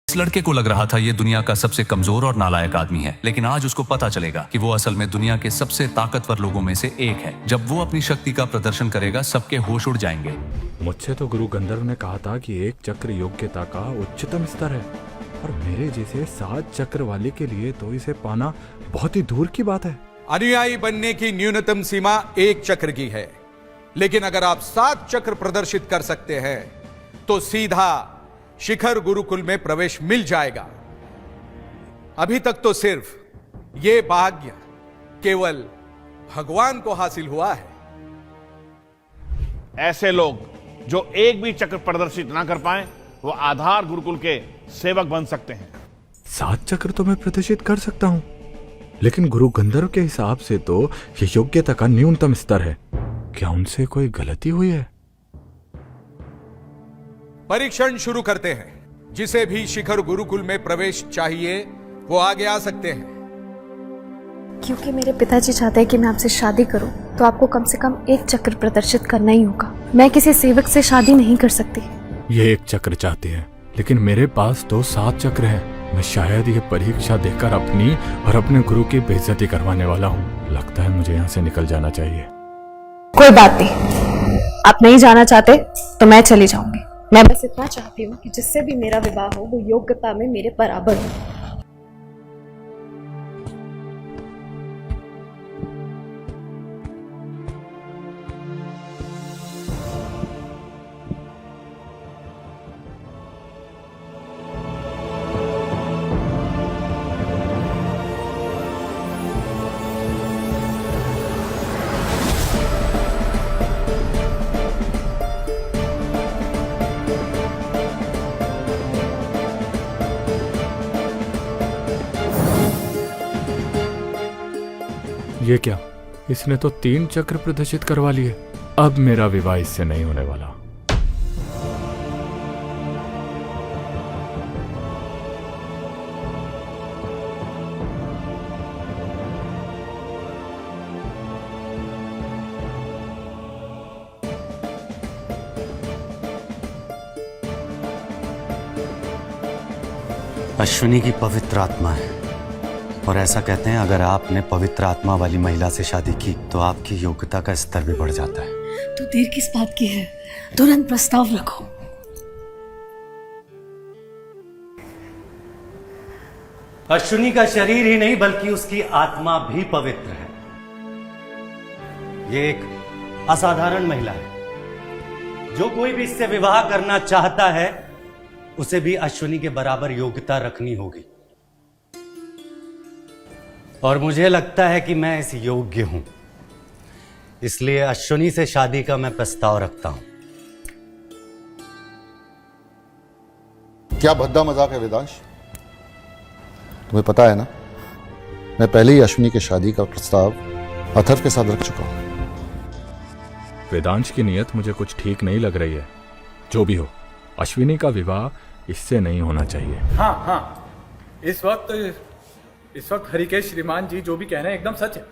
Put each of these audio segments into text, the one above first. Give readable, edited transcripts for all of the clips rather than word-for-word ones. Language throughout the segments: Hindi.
इस लड़के को लग रहा था ये दुनिया का सबसे कमजोर और नालायक आदमी है, लेकिन आज उसको पता चलेगा कि वो असल में दुनिया के सबसे ताकतवर लोगों में से एक है। जब वो अपनी शक्ति का प्रदर्शन करेगा, सबके होश उड़ जाएंगे। मुझसे तो गुरु गंधर्व ने कहा था कि एक चक्र योग्यता का उच्चतम स्तर है, और मेरे जैसे 7 चक्र वाले के लिए तो इसे पाना बहुत ही दूर की बात है। अनुयायी बनने की न्यूनतम सीमा 1 चक्र की है, लेकिन अगर आप 7 चक्र प्रदर्शित कर सकते हैं तो सीधा शिखर गुरुकुल में प्रवेश मिल जाएगा। अभी तक तो सिर्फ यह भाग्य केवल भगवान को हासिल हुआ है। ऐसे लोग जो एक भी चक्र प्रदर्शित ना कर पाए, वो आधार गुरुकुल के सेवक बन सकते हैं। 7 चक्र तो मैं प्रदर्शित कर सकता हूँ, लेकिन गुरु गंधर्व के हिसाब से तो ये योग्यता का न्यूनतम स्तर है। क्या उनसे कोई गलती हुई है? परीक्षण शुरू करते हैं। जिसे भी शिखर गुरुकुल में प्रवेश चाहिए वो आगे आ सकते हैं। क्योंकि मेरे पिताजी चाहते हैं कि मैं आपसे शादी करूं, तो आपको कम से कम 1 चक्र प्रदर्शित करना ही होगा। मैं किसी सेवक से शादी नहीं कर सकती। ये 1 चक्र चाहती है, लेकिन मेरे पास तो 7 चक्र हैं। मैं शायद ये परीक्षा देकर अपनी और अपने गुरु की बेइज्जती करवाने वाला हूँ। लगता है मुझे यहाँ से निकल जाना चाहिए। कोई बात नहीं, आप नहीं जाना चाहते तो मैं चली जाऊंगी। मैं बस इतना चाहती हूँ कि जिससे भी मेरा विवाह हो वो योग्यता में मेरे बराबर हो। ये क्या, इसने तो 3 चक्र प्रदर्शित करवा लिए। अब मेरा विवाह इससे नहीं होने वाला। अश्विनी की पवित्र आत्मा है, और ऐसा कहते हैं अगर आपने पवित्र आत्मा वाली महिला से शादी की तो आपकी योग्यता का स्तर भी बढ़ जाता है। तो देर किस बात की है, तुरंत प्रस्ताव रखो। अश्विनी का शरीर ही नहीं बल्कि उसकी आत्मा भी पवित्र है। ये एक असाधारण महिला है। जो कोई भी इससे विवाह करना चाहता है उसे भी अश्विनी के बराबर योग्यता रखनी होगी, और मुझे लगता है कि मैं इस योग्य हूं। इसलिए अश्विनी से शादी का मैं प्रस्ताव रखता हूं। क्या भद्दा मजाक है वेदांश? तुम्हें पता है ना, मैं पहले ही अश्विनी की शादी का प्रस्ताव अथर्व के साथ रख चुका हूं। वेदांश की नीयत मुझे कुछ ठीक नहीं लग रही है। जो भी हो, अश्विनी का विवाह इससे नहीं होना चाहिए। हाँ, इस वक्त हरिकेश श्रीमान जी जो भी कह रहे हैं एकदम सच है।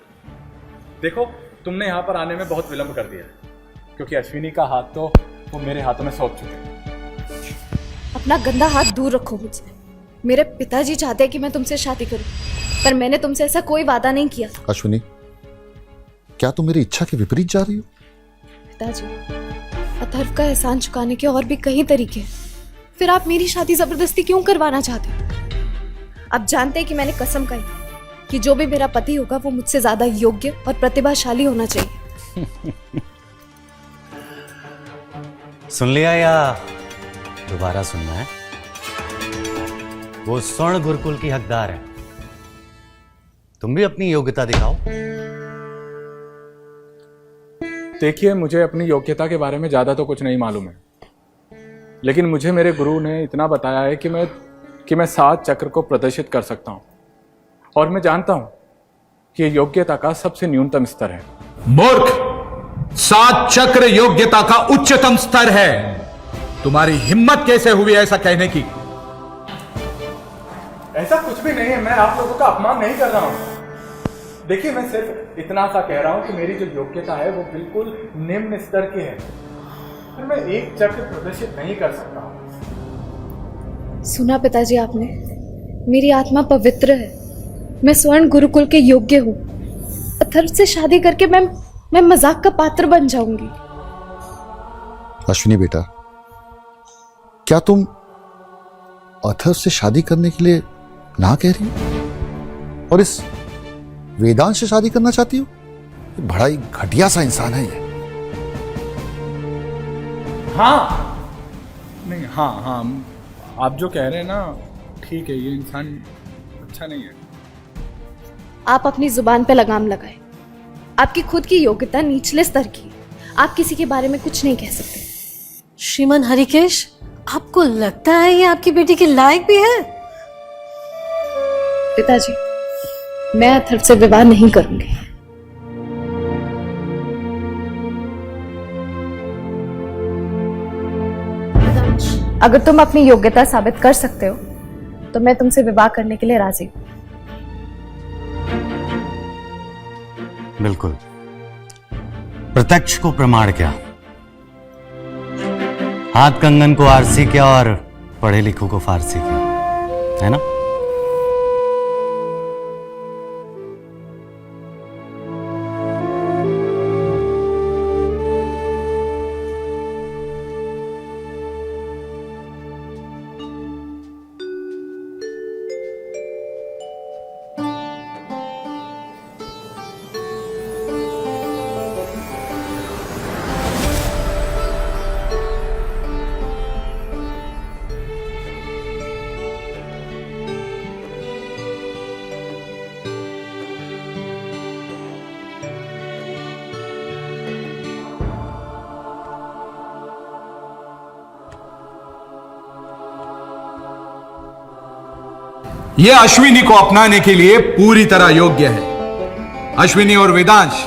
देखो, तुमने यहाँ पर आने में बहुत विलंब कर दिया है, क्योंकि अश्विनी का हाथ तो वो मेरे हाथों में सौंप चुके हैं। अपना गंदा हाथ दूर रखो मुझसे। मेरे पिताजी चाहते हैं कि मैं तुमसे शादी करूं, पर मैंने तुमसे ऐसा कोई वादा नहीं किया। अश्विनी, क्या तुम मेरी इच्छा के विपरीत जा रही हो? पिताजी, अथर्व का एहसान चुकाने के और भी कई तरीके हैं, फिर आप मेरी शादी जबरदस्ती क्यों करवाना चाहते हो? आप जानते हैं कि मैंने कसम खाई कि जो भी मेरा पति होगा वो मुझसे ज्यादा योग्य और प्रतिभाशाली होना चाहिए। सुन लिया या दोबारा सुनना है? वो स्वर्ण गुरुकुल की हकदार है। तुम भी अपनी योग्यता दिखाओ। देखिए, मुझे अपनी योग्यता के बारे में ज्यादा तो कुछ नहीं मालूम है, लेकिन मुझे मेरे गुरु ने इतना बताया है कि मैं 7 चक्र को प्रदर्शित कर सकता हूं, और मैं जानता हूं कि ये योग्यता का सबसे न्यूनतम स्तर है। मूर्ख, 7 चक्र योग्यता का उच्चतम स्तर है। तुम्हारी हिम्मत कैसे हुई ऐसा कहने की? ऐसा कुछ भी नहीं है, मैं आप लोगों का अपमान नहीं कर रहा हूं। देखिए, मैं सिर्फ इतना सा कह रहा हूं कि मेरी जो योग्यता है वो बिल्कुल निम्न स्तर की है, फिर मैं 1 चक्र प्रदर्शित नहीं कर सकता हूं। सुना पिताजी आपने, मेरी आत्मा पवित्र है, मैं स्वर्ण गुरुकुल के योग्य हूँ। अथर्व से शादी करके मैं मजाक का पात्र बन जाऊंगी। अश्विनी बेटा, क्या तुम अथर्व से शादी करने के लिए ना कह रही हो और इस वेदांश से शादी करना चाहती हो? बड़ा ही घटिया सा इंसान है ये। हाँ नहीं, हाँ, आप जो कह रहे हैं ना ठीक है, ये इंसान अच्छा नहीं है। आप अपनी जुबान पे लगाम लगाए। आपकी खुद की योग्यता निचले स्तर की है, आप किसी के बारे में कुछ नहीं कह सकते। श्रीमान हरिकेश, आपको लगता है ये आपकी बेटी के लायक भी है? पिताजी, मैं अथर्व से विवाह नहीं करूंगी। अगर तुम अपनी योग्यता साबित कर सकते हो तो मैं तुमसे विवाह करने के लिए राजी हूं। बिल्कुल, प्रत्यक्ष को प्रमाण क्या, हाथ कंगन को आरसी क्या और पढ़े लिखों को फारसी क्या, है ना? यह अश्विनी को अपनाने के लिए पूरी तरह योग्य है। अश्विनी और वेदांश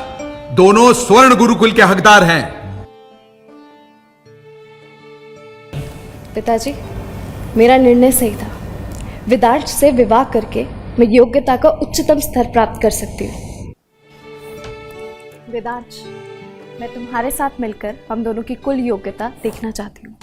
दोनों स्वर्ण गुरुकुल के हकदार हैं। पिताजी, मेरा निर्णय सही था। वेदांश से विवाह करके मैं योग्यता का उच्चतम स्तर प्राप्त कर सकती हूँ। वेदांश, मैं तुम्हारे साथ मिलकर हम दोनों की कुल योग्यता देखना चाहती हूँ।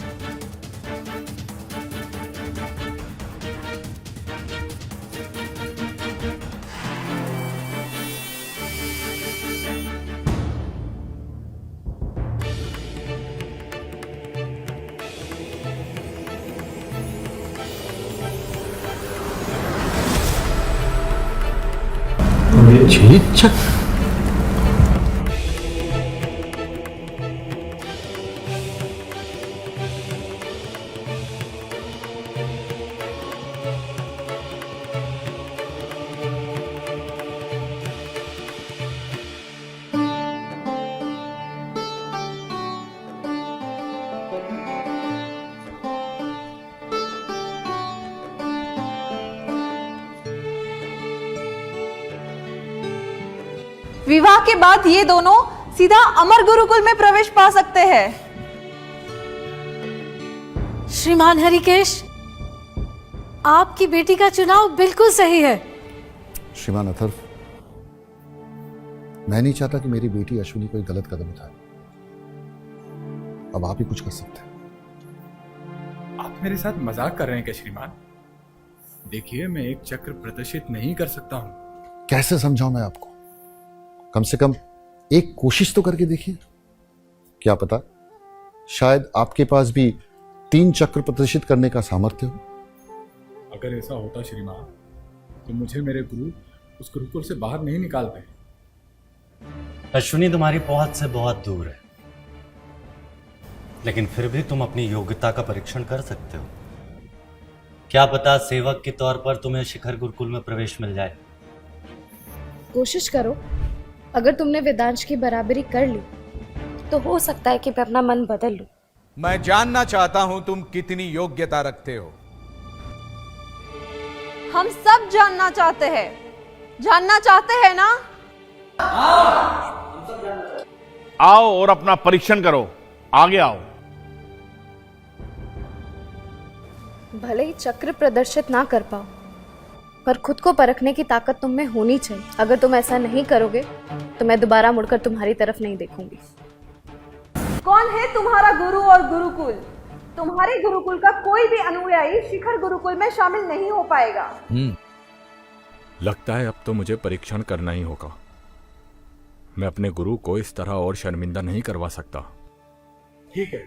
विवाह के बाद ये दोनों सीधा अमर गुरुकुल में प्रवेश पा सकते हैं। श्रीमान हरिकेश, आपकी बेटी का चुनाव बिल्कुल सही है। श्रीमान अथर्व, मैं नहीं चाहता कि मेरी बेटी अश्विनी कोई गलत कदम उठाए। अब आप ही कुछ कर सकते हैं। आप मेरे साथ मजाक कर रहे हैं क्या श्रीमान? देखिए, मैं एक चक्र प्रदर्शित नहीं कर सकता हूं। कैसे समझाऊं मैं आपको? कम से कम एक कोशिश तो करके देखिए। क्या पता शायद आपके पास भी 3 चक्र प्रदर्शित करने का सामर्थ्य हो। अगर ऐसा होता श्रीमान, तो मुझे मेरे गुरु उस गुरुकुल से बाहर नहीं निकालते। अश्विनी तुम्हारी पहुंच से बहुत दूर है, लेकिन फिर भी तुम अपनी योग्यता का परीक्षण कर सकते हो। क्या पता सेवक के तौर पर तुम्हें शिखर गुरुकुल में प्रवेश मिल जाए। कोशिश करो। अगर तुमने वेदांश की बराबरी कर ली तो हो सकता है कि मैं अपना मन बदल लूं। मैं जानना चाहता हूं तुम कितनी योग्यता रखते हो। हम सब जानना चाहते हैं ना? आओ और अपना परीक्षण करो, आगे आओ। भले ही चक्र प्रदर्शित ना कर पाओ, पर खुद को परखने की ताकत तुम में होनी चाहिए। अगर तुम ऐसा नहीं करोगे तो मैं दोबारा मुड़कर तुम्हारी तरफ नहीं देखूंगी। कौन है तुम्हारा गुरु और गुरुकुल? तुम्हारे गुरुकुल का कोई भी अनुयायी शिखर गुरुकुल में शामिल नहीं हो पाएगा। लगता है अब तो मुझे परीक्षण करना ही होगा। मैं अपने गुरु को इस तरह और शर्मिंदा नहीं करवा सकता। ठीक है,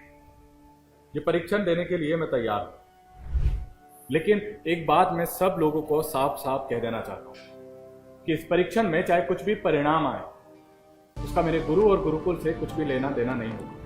ये परीक्षण देने के लिए मैं तैयार हूं, लेकिन एक बात मैं सब लोगों को साफ साफ कह देना चाहता हूं कि इस परीक्षण में चाहे कुछ भी परिणाम आए, उसका मेरे गुरु और गुरुकुल से कुछ भी लेना देना नहीं होगा।